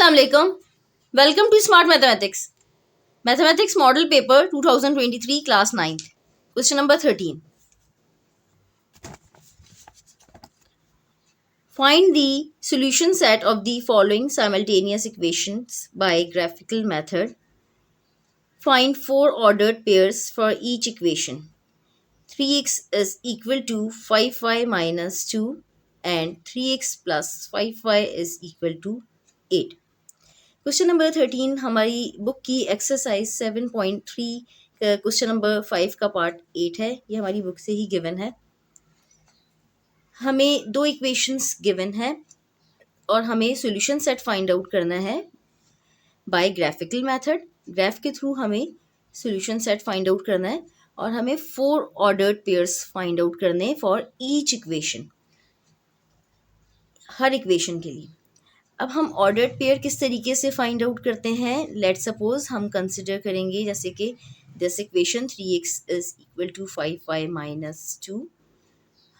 Assalamu alaikum. Welcome to Smart Mathematics. Mathematics Model Paper 2023 Class 9th. Question number 13. Find the solution set of the following simultaneous equations by graphical method. Find 4 ordered pairs for each equation. 3x is equal to 5y minus 2 and 3x plus 5y is equal to 8. Question number 13 हमारी book की exercise 7.3 question number 5 का part 8 है। ये हमारी book से ही given है। हमें दो इक्वेशंस गिवन है और हमें सॉल्यूशन सेट फाइंड आउट करना है बाय ग्राफिकल मेथड। ग्राफ के थ्रू हमें सॉल्यूशन सेट फाइंड आउट करना है और हमें 4 ऑर्डर्ड पेयर्स फाइंड आउट करने हैं for each equation, her equation के लिए। अब हम ऑर्डर्ड पेयर किस तरीके से फाइंड आउट करते हैं। लेट सपोज हम कंसिडर करेंगे जैसे कि this equation 3x is equal to 5y minus 2।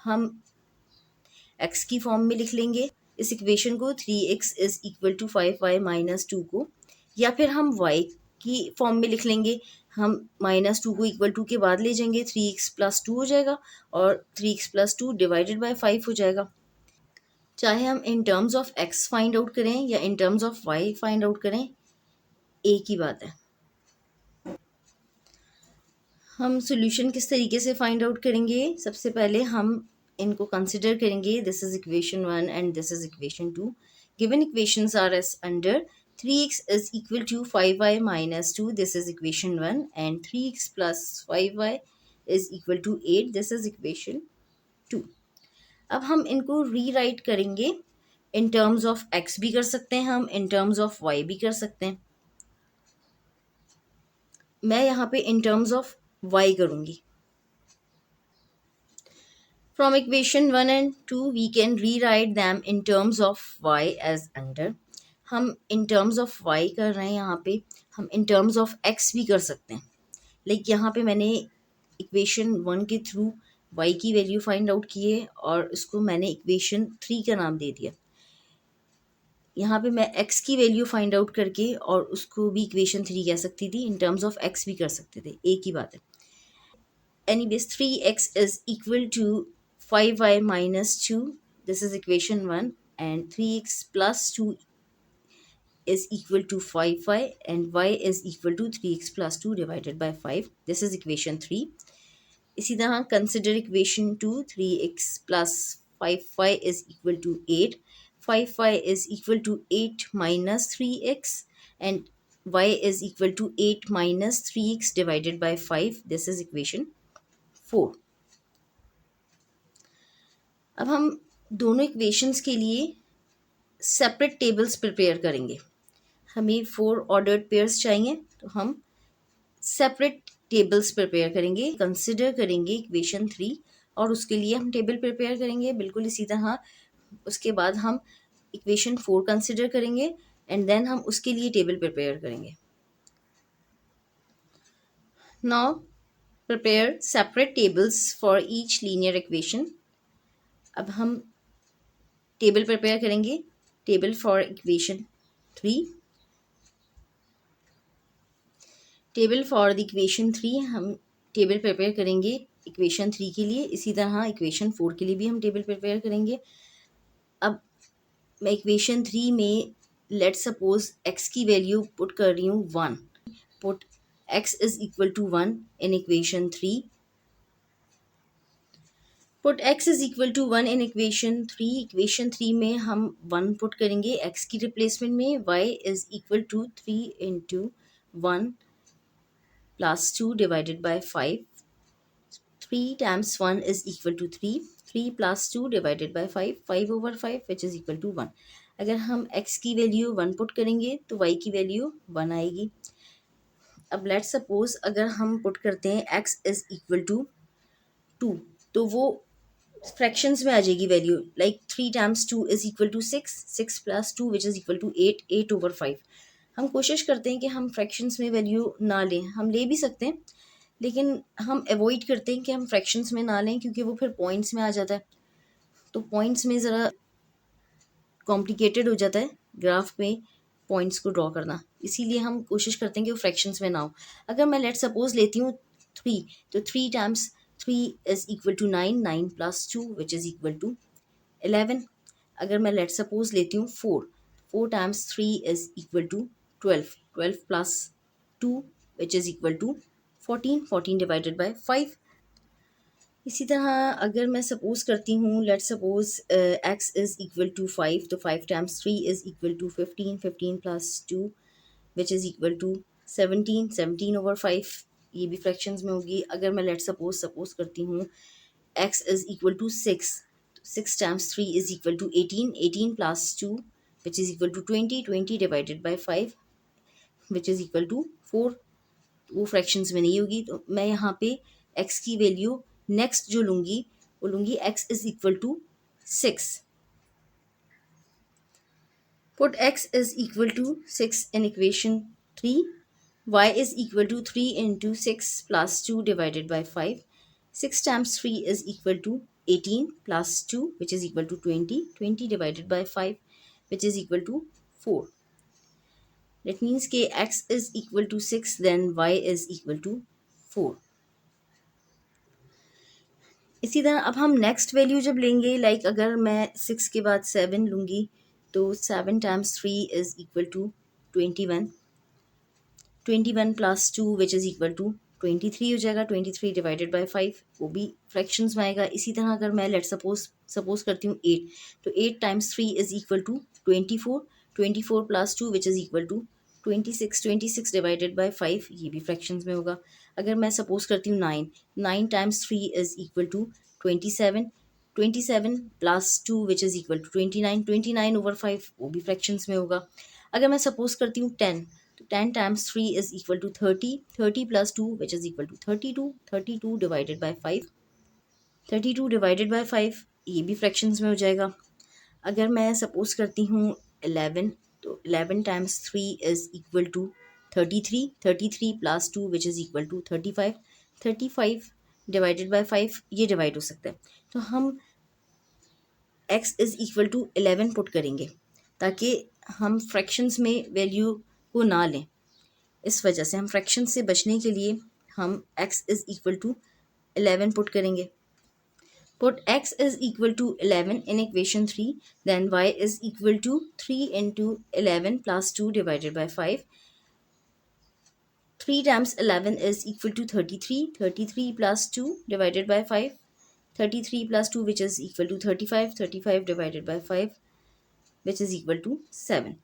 हम x की फॉर्म में लिख लेंगे इस इक्वेशन को, 3x is equal to 5y minus 2 को, या फिर हम y की फॉर्म में लिख लेंगे। हम माइनस 2 को इक्वल टू के बाद ले जाएंगे, 3x प्लस 2 हो जाएगा और 3x प्लस 2 डिवाइडेड बाय 5 हो जाएगा। चाहे हम in terms of x find out करें या इन terms of y find out करें, एक ही बात है। हम सॉल्यूशन किस तरीके से फाइंड आउट करेंगे। सबसे पहले हम इनको कंसिडर करेंगे। This is equation 1 and this is equation 2। Given equations are as under 3x is equal to 5y minus 2, this is equation 1, and 3x plus 5y is equal to 8, this is equation 2। अब हम इनको rewrite करेंगे। इन terms of x भी कर सकते हैं हम, in terms of y भी कर सकते हैं। मैं यहाँ पे इन टर्म्स ऑफ y करूँगी। From equation 1 and 2 we can rewrite them in terms of y as under. हम इन टर्म्स ऑफ y कर रहे हैं यहाँ पे, हम इन टर्म्स ऑफ x भी कर सकते हैं। लाइक यहाँ पे मैंने इक्वेशन 1 के थ्रू y की वैल्यू फाइंड आउट की है और इसको मैंने इक्वेशन 3 का नाम दे दिया। यहाँ पे मैं x की वैल्यू फाइंड आउट करके और उसको भी इक्वेशन 3 कह सकती थी, इन टर्म्स ऑफ x भी कर सकते थे, एक ही बात है। Anyways 3x is equal to 5y minus 2, this is equation 1, and 3x plus 2 is equal to 5y and y is equal to 3x plus 2 divided by 5, this is equation 3। इसी तरह consider equation 2, 3x plus 5y is equal to 8, 5y is equal to 8 minus 3x and y is equal to 8 minus 3x divided by 5, this is equation 4। अब हम दोनों equations के लिए separate tables prepare करेंगे। हमें 4 ordered pairs चाहिए तो हम सेपरेट टेबल्स प्रिपेयर करेंगे। कंसिडर करेंगे इक्वेशन 3 और उसके लिए हम टेबल प्रिपेयर करेंगे। बिल्कुल इसी तरह उसके बाद हम इक्वेशन 4 कंसिडर करेंगे एंड देन हम उसके लिए टेबल प्रिपेयर करेंगे। Now prepare separate tables for each linear equation. अब हम टेबल प्रिपेयर करेंगे। Table for equation 3, table for the equation 3 हम टेबल प्रिपेयर करेंगे इक्वेशन 3 के लिए। इसी तरह इक्वेशन 4 के लिए भी हम टेबल प्रिपेयर करेंगे। अब मैं इक्वेशन 3 में लेट सपोज x की वैल्यू पुट कर रही हूँ 1। Put x is equal to 1 in equation 3। Put x is equal to 1 in equation 3। Equation 3 में हम 1 पुट करेंगे x की रिप्लेसमेंट में। y is equal to 3 into 1 plus 2 divided by 5। 3 times 1 is equal to 3, 3 plus 2 divided by 5, 5 over 5 which is equal to 1। अगर हम x की value 1 put करेंगे तो y की वैल्यू 1 आएगी। अब लेट सपोज अगर हम पुट करते हैं x इज इक्वल टू 2 तो वो फ्रैक्शंस में आ जाएगी value. Like 3 times 2 is equal to 6, 6 plus 2 which is equal to 8, 8 over 5। हम कोशिश करते हैं कि हम फ्रैक्शंस में वैल्यू ना लें। हम ले भी सकते हैं लेकिन हम अवॉइड करते हैं कि हम फ्रैक्शंस में ना लें क्योंकि वो फिर पॉइंट्स में आ जाता है। तो पॉइंट्स में ज़रा कॉम्प्लिकेटेड हो जाता है ग्राफ में पॉइंट्स को ड्रॉ करना, इसीलिए हम कोशिश करते हैं कि वो फ्रैक्शंस में ना हो। अगर मैं लेट सपोज लेती हूँ 3, तो 3 times 3 is equal to 9, 9 plus 2 which is equal to 11। अगर मैं लेट सपोज लेती हूँ 4, 4 times 3 is equal to 12, 12 plus 2 which is equal to 14, 14 divided by 5। इसी तरह अगर मैं सपोज करती हूँ let suppose x is equal to 5, तो 5 times 3 is equal to 15, 15 plus 2 which is equal to 17, 17 over 5, ये भी फ्रैक्शंस में होगी। अगर मैं लेट सपोज करती हूँ x इज़ इक्वल टू 6, तो 6 times 3 is equal to 18, 18 plus 2 which is equal to 20, 20 divided by 5 which is equal to 4, वो फ्रैक्शंस में नहीं होगी। तो मैं यहाँ पे x की वैल्यू नेक्स्ट जो लूँगी वो लूँगी x is equal to 6। Put x is equal to 6 in equation 3. Y is equal to 3 into 6 plus 2 divided by 5. 6 times 3 is equal to 18 plus 2 which is equal to 20. 20 divided by 5 which is equal to 4. That means कि x is equal to 6 then y is equal to 4. इसी तरह अब हम next value जब लेंगे, like अगर मैं 6 के बाद 7 लूँगी, तो 7 times 3 is equal to 21, 21 plus 2 which is equal to 23 हो जाएगा। 23 डिवाइडेड बाय 5, वो भी फ्रैक्शंस में आएगा। इसी तरह अगर मैं लेट सपोज करती हूँ 8, तो 8 times 3 is equal to 24, 24 plus 2 which is equal to 26, 26 divided by 5, ये भी फ्रैक्शंस में होगा। अगर मैं सपोज करती हूँ 9, 9 times 3 is equal to 27, 27 plus 2 which is equal to 29, 29 over 5, वो भी फ्रैक्शंस में होगा। अगर मैं सपोज करती हूँ 10, तो 10 times 3 is equal to 30, 30 plus 2 which is equal to 32, 32 divided by 5, 32 divided by 5, ये भी फ्रैक्शंस में हो जाएगा। अगर मैं सपोज करती हूँ 11, तो 11 times 3 is equal to 33, 33 plus 2 which is equal to 35, 35 divided by 5, ये डिवाइड हो सकता है। तो हम x is equal to 11 put करेंगे ताकि हम फ्रैक्शंस में वैल्यू को ना लें। इस वजह से हम फ्रैक्शन से बचने के लिए हम x is equal to 11 put करेंगे। Put x is equal to 11 in equation 3, then y is equal to 3 into 11 plus 2 divided by 5. 3 times 11 is equal to 33, 33 plus 2 divided by 5, 33 plus 2 which is equal to 35, 35 divided by 5 which is equal to 7.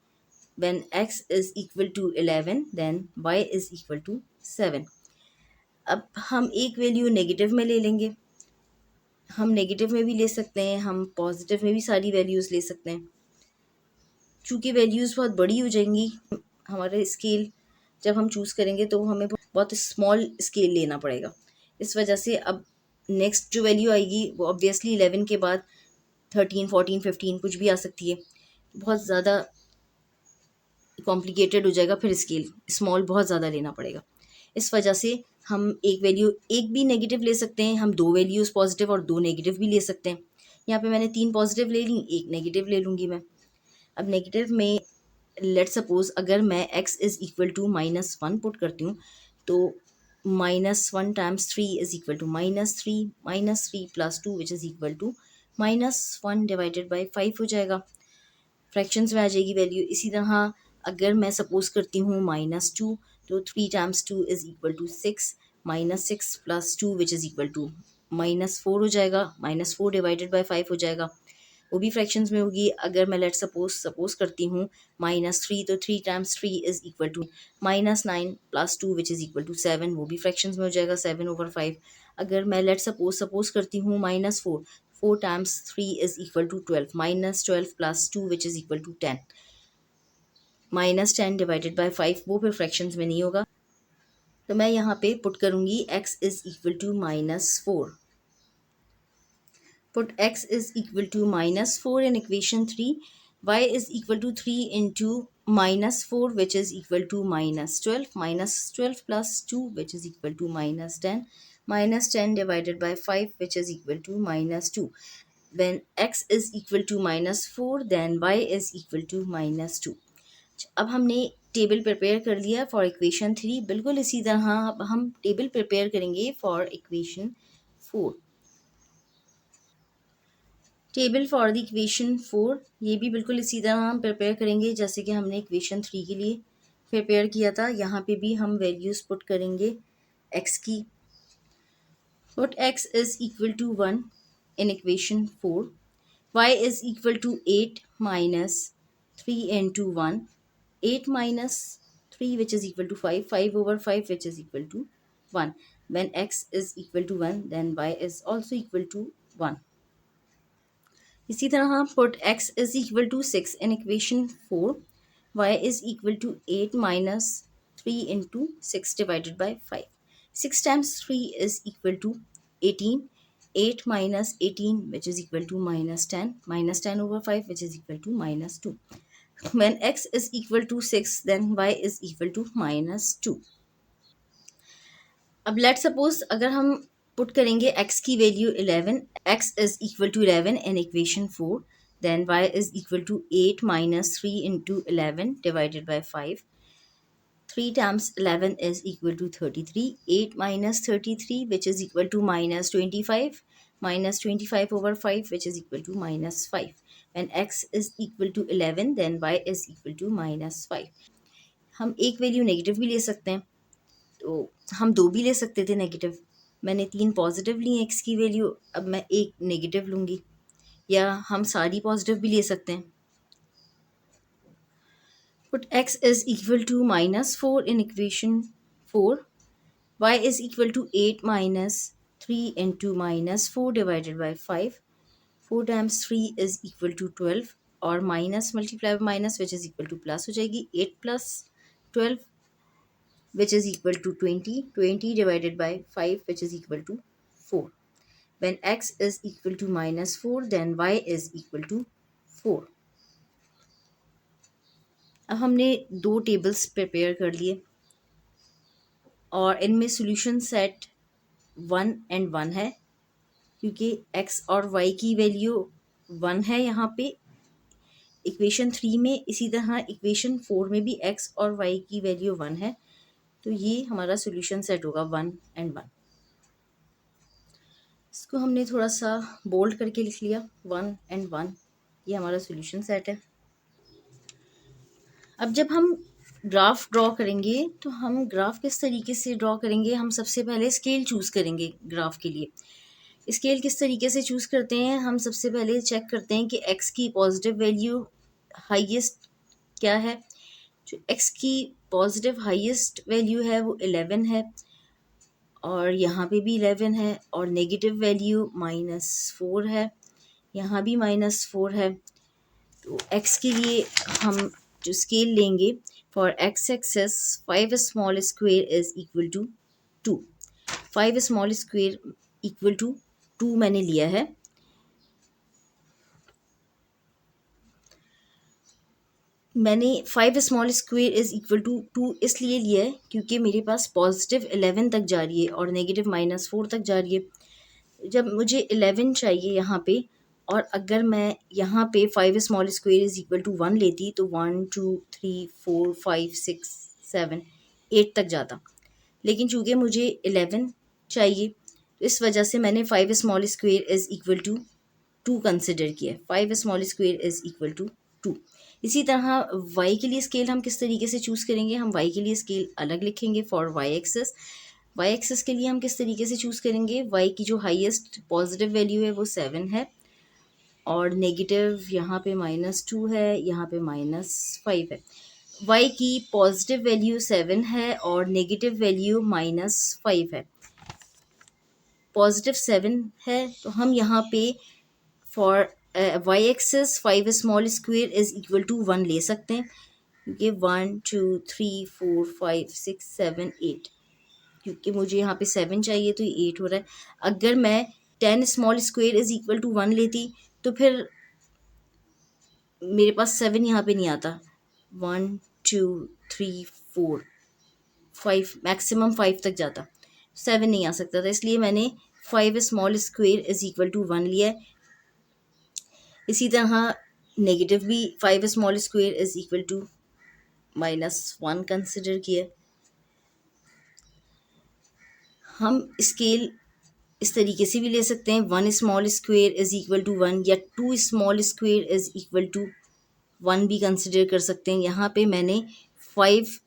When x is equal to 11, then y is equal to 7. अब हम एक value negative में ले लेंगे, हम negative में भी ले सकते हैं, हम पॉजिटिव में भी सारी वैल्यूज़ ले सकते हैं। चूँकि वैल्यूज़ बहुत बड़ी हो जाएंगी, हमारे स्केल जब हम चूज़ करेंगे तो हमें बहुत स्मॉल स्केल लेना पड़ेगा। इस वजह से अब नेक्स्ट जो वैल्यू आएगी वो ऑब्वियसली 11 के बाद 13, 14, 15 कुछ भी आ सकती है। बहुत ज़्यादा कॉम्प्लिकेटेड हो जाएगा, फिर स्केल स्मॉल बहुत ज़्यादा लेना पड़ेगा। इस वजह से हम एक भी नेगेटिव ले सकते हैं, हम 2 वैल्यूज़ पॉजिटिव और 2 नेगेटिव भी ले सकते हैं। यहाँ पे मैंने 3 पॉजिटिव ले ली, एक नेगेटिव ले लूँगी मैं। अब नेगेटिव में लेट सपोज अगर मैं x is equal to -1 put करती हूँ, तो -1 times 3 is equal to -3, -3 plus 2 which is equal to -1 divided by 5 हो जाएगा। फ्रैक्शंस में आ जाएगी वैल्यू। इसी तरह अगर मैं सपोज करती हूँ -2, तो 3 times 2 is equal to 6, -6 plus 2 which is equal to -4 हो जाएगा, -4 डिवाइडेड बाई 5 हो जाएगा, वो भी फ्रैक्शंस में होगी। अगर मैं लेट सपोज करती हूँ -3, तो 3 times 3 is equal to -9 plus 2 which is equal to 7, वो भी फ्रैक्शंस में हो जाएगा, 7 ओवर 5। अगर मैं लेट सपोज करती हूँ -4, 4 times 3 is equal to 12, -12 plus 2 which is equal to 10, -10 divided by 5, वो फिर फ्रैक्शंस में नहीं होगा। तो मैं यहाँ पे पुट करूँगी x is equal to -4. Put x is equal to -4 in equation 3. Y is equal to 3 into -4 which is equal to -12. -12 plus 2 which is equal to -10. -10 divided by 5 which is equal to -2. When x is equal to -4, then y is equal to -2. अब हमने table prepare कर लिया for equation 3। बिल्कुल इसी तरह अब हम table prepare करेंगे for equation 4। Table for the equation 4 ये भी बिल्कुल इसी तरह हम प्रिपेयर करेंगे जैसे कि हमने इक्वेशन 3 के लिए प्रिपेयर किया था। यहाँ पे भी हम वैल्यूज़ पुट करेंगे x की। Put x is equal to 1 in equation 4, y is equal to 8 minus 3 into 1, 8 minus 3 which is equal to 5, 5 over 5 which is equal to 1. When x is equal to 1 then y is also equal to 1. इसी तरह हम put x is equal to 6 in equation 4, y is equal to 8 minus 3 into 6 divided by 5. 6 times 3 is equal to 18. 8 minus 18 which is equal to minus 10. Minus 10 over 5 which is equal to minus 2. When x is equal to 6 then y is equal to minus 2. अब let suppose अगर हम put करेंगे x की value 11, x is equal to 11 in equation 4, then y is equal to 8 minus 3 into 11 divided by 5. 3 times 11 is equal to 33. 8 minus 33 which is equal to minus 25. Minus 25 over 5 which is equal to minus 5. When x is equal to 11 then y is equal to minus 5. हम एक value negative भी ले सकते हैं, तो हम 2 भी ले सकते थे नेगेटिव। मैंने 3 पॉजिटिव ली एक्स की वैल्यू, अब मैं एक नेगेटिव लूँगी, या हम सारी पॉजिटिव भी ले सकते हैं। Put x is equal to -4 in equation 4, y is equal to 8 minus 3 into -4 divided by 5. 4 times 3 is equal to 12, और minus multiply by minus which is equal two plus हो जाएगी। 8 plus 12 which is equal to 20. 20 divided by 5 which is equal to 4. When x is equal to -4 then y is equal to 4. अब हमने 2 tables prepare कर लिए और इनमें solution set 1 and 1 है, क्योंकि x और y की वैल्यू 1 है यहाँ पे इक्वेशन 3 में। इसी तरह इक्वेशन 4 में भी x और y की वैल्यू 1 है, तो ये हमारा सॉल्यूशन सेट होगा 1 and 1। इसको हमने थोड़ा सा बोल्ड करके लिख लिया 1 and 1, ये हमारा सॉल्यूशन सेट है। अब जब हम ग्राफ ड्रॉ करेंगे तो हम ग्राफ किस तरीके से ड्रॉ करेंगे, हम सबसे पहले स्केल चूज़ करेंगे ग्राफ के लिए। स्केल किस तरीके से चूज़ करते हैं, हम सबसे पहले चेक करते हैं कि x की पॉजिटिव वैल्यू हाईएस्ट क्या है। जो x की पॉजिटिव हाईएस्ट वैल्यू है वो 11 है, और यहाँ पे भी 11 है, और नेगेटिव वैल्यू -4 है, यहाँ भी -4 है। तो x के लिए हम जो स्केल लेंगे for x axis 5 small square is equal to 2। 5 small square equal to 2 मैंने लिया है। मैंने 5 small square is equal to 2 इसलिए लिया है क्योंकि मेरे पास पॉजिटिव 11 तक जा रही है और नेगेटिव -4 तक जा रही है। जब मुझे 11 चाहिए यहाँ पे, और अगर मैं यहाँ पे 5 small square is equal to 1 लेती तो 1 2 3 4 5 6 7 8 तक जाता, लेकिन चूँकि मुझे 11 चाहिए तो इस वजह से मैंने 5 small square is equal to 2 consider किया। 5 small square is equal to 2। इसी तरह y के लिए स्केल हम किस तरीके से चूज़ करेंगे, हम y के लिए स्केल अलग लिखेंगे for y axis. y axis के लिए हम किस तरीके से चूज़ करेंगे, y की जो हाईएस्ट पॉजिटिव वैल्यू है वो 7 है, और नेगेटिव यहाँ पे -2 है, यहाँ पे -5 है। y की पॉजिटिव वैल्यू 7 है और नेगेटिव वैल्यू -5 है। पॉजिटिव 7 है तो हम यहाँ पे for y axis 5 small square is equal to 1 ले सकते हैं, क्योंकि 1 2 3 4 5 6 7 8, क्योंकि मुझे यहाँ पे 7 चाहिए तो ये 8 हो रहा है। अगर मैं 10 small square is equal to 1 लेती तो फिर मेरे पास 7 यहाँ पे नहीं आता। 1 2 3 4 5 मैक्सिमम 5 तक जाता, 7 नहीं आ सकता था, इसलिए मैंने 5 small square is equal to 1 लिया है। इसी तरह नेगेटिव भी 5 small square is equal to -1 consider किया। हम स्केल इस तरीके से भी ले सकते हैं, 1 small square is equal to 1, या 2 small square is equal to 1 भी कंसिडर कर सकते हैं। यहाँ पे मैंने 5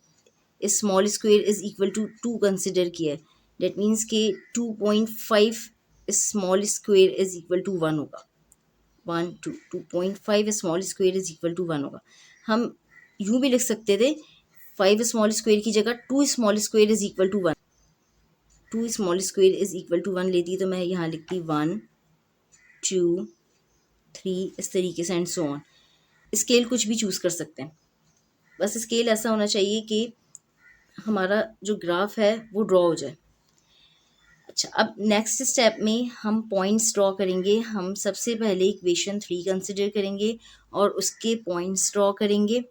small square is equal to 2 consider किया है। डेट मीन्स के 2.5 small square is equal to 1 होगा। 2.5 small square is equal to 1 होगा। हम यूं भी लिख सकते थे, 5 स्मॉल स्क्वेयर की जगह 2 small square is equal to 1। 2 small square is equal to 1 लेती तो मैं यहाँ लिखती 1 2 3 इस तरीके से एंड सो ऑन। स्केल कुछ भी चूज़ कर सकते हैं, बस स्केल ऐसा होना चाहिए कि हमारा जो ग्राफ है वो ड्रॉ हो जाए। अच्छा, अब नेक्स्ट स्टेप में हम पॉइंट्स ड्रॉ करेंगे। हम सबसे पहले इक्वेशन 3 कंसिडर करेंगे और उसके पॉइंट्स ड्रॉ करेंगे।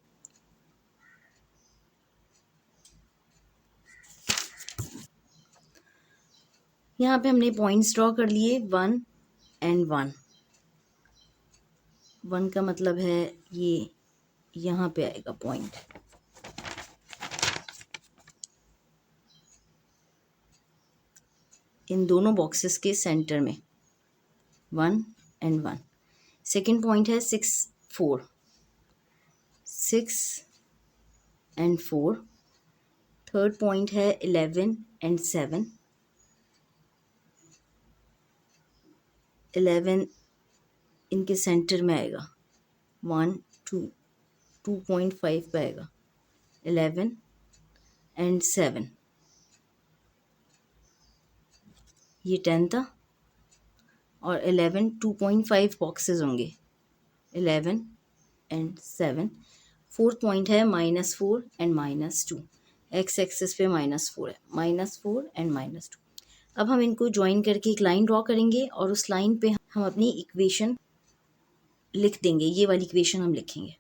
यहाँ पे हमने पॉइंट्स ड्रॉ कर लिए 1 एंड 1। 1 का मतलब है ये यहाँ पे आएगा पॉइंट, इन दोनों बॉक्सेस के सेंटर में 1 एंड 1। सेकेंड पॉइंट है 6 4, 6 एंड 4। थर्ड पॉइंट है 11 एंड 7, 11 इनके सेंटर में आएगा, 1 2 2.5 पे आएगा, 11 एंड 7। ये 10 था और 11 2.5 बॉक्सेस होंगे, 11 एंड 7। फोर्थ पॉइंट है -4 एंड -2, एक्स एक्सिस पे -4 है, -4 एंड -2। अब हम इनको ज्वाइन करके एक लाइन ड्रॉ करेंगे और उस लाइन पे हम अपनी इक्वेशन लिख देंगे। ये वाली इक्वेशन हम लिखेंगे।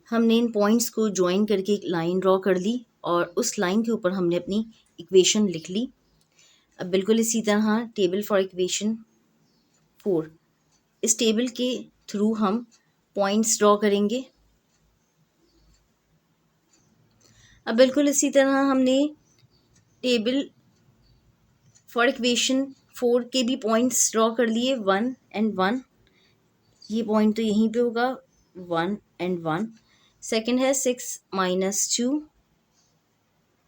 हमने इन पॉइंट्स को ज्वाइन करके एक लाइन ड्रॉ कर ली और उस लाइन के ऊपर हमने अपनी इक्वेशन लिख ली। अब बिल्कुल इसी तरह टेबल फॉर इक्वेशन 4, इस टेबल के थ्रू हम पॉइंट्स ड्रॉ करेंगे। अब बिल्कुल इसी तरह हमने टेबल फॉर इक्वेशन 4 के भी पॉइंट्स ड्रॉ कर लिए, 1 एंड 1। ये पॉइंट तो यहीं पे होगा, 1 एंड 1। सेकेंड है 6 -2,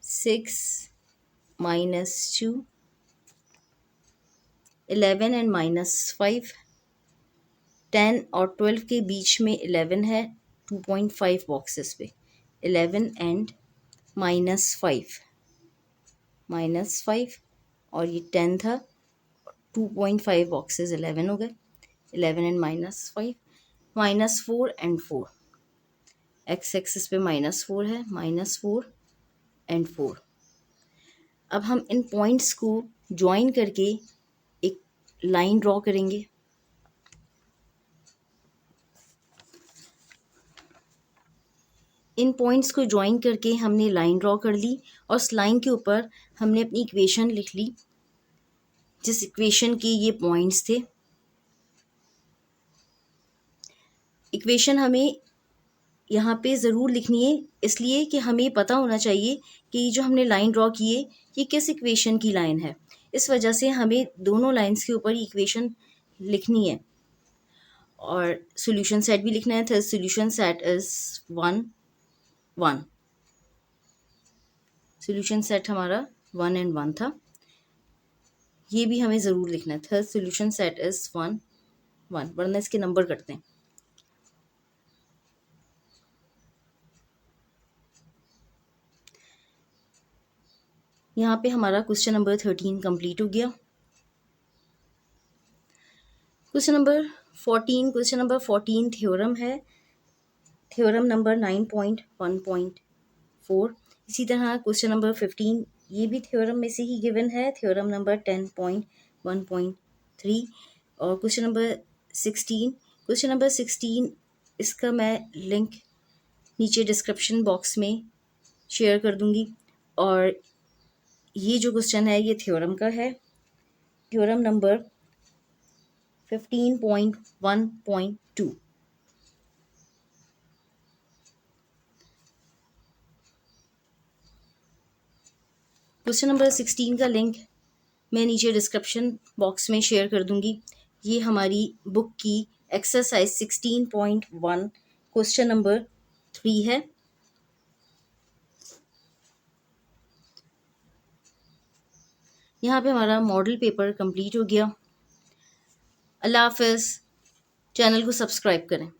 6 -2, 11 एंड -5। 10 और 12 के बीच में 11 है, 2.5 बॉक्सेस पे, 11 एंड -5, -5 और ये 10 था, 2.5 बॉक्सेस 11 हो गए, 11 एंड -5, -4 एंड 4, एक्स एक्सिस पे -4 है, -4 एंड 4। अब हम इन पॉइंट्स को ज्वाइन करके एक लाइन ड्रॉ करेंगे। इन पॉइंट्स को ज्वाइन करके हमने लाइन ड्रॉ कर ली और उस लाइन के ऊपर हमने अपनी इक्वेशन लिख ली, जिस इक्वेशन के ये पॉइंट्स थे। इक्वेशन हमें यहाँ पे ज़रूर लिखनी है, इसलिए कि हमें पता होना चाहिए कि ये जो हमने लाइन ड्रॉ की है ये किस इक्वेशन की लाइन है। इस वजह से हमें दोनों लाइंस के ऊपर इक्वेशन लिखनी है और सॉल्यूशन सेट भी लिखना है। Third solution set is 1 1। Solution set हमारा 1 एंड 1 था, ये भी हमें ज़रूर लिखना है। थर्ड सॉल्यूशन सेट इज़ 1 1, वरना इसके नंबर कटते हैं। यहाँ पे हमारा क्वेश्चन नंबर 13 कंप्लीट हो गया। क्वेश्चन नंबर 14 थ्योरम है, थ्योरम नंबर 9.1.4। इसी तरह क्वेश्चन नंबर 15 ये भी थ्योरम में से ही गिवन है, थ्योरम नंबर 10.1.3। और क्वेश्चन नंबर 16 इसका मैं लिंक नीचे डिस्क्रिप्शन बॉक्स में शेयर कर दूंगी। और ये जो क्वेश्चन है ये थ्योरम का है, थ्योरम नंबर 15.1.2। क्वेश्चन नंबर 16 का लिंक मैं नीचे डिस्क्रिप्शन बॉक्स में शेयर कर दूंगी। ये हमारी बुक की एक्सरसाइज 16.1 क्वेश्चन नंबर 3 है। यहाँ पे हमारा मॉडल पेपर कंप्लीट हो गया। अल्लाह हाफिज़। चैनल को सब्सक्राइब करें।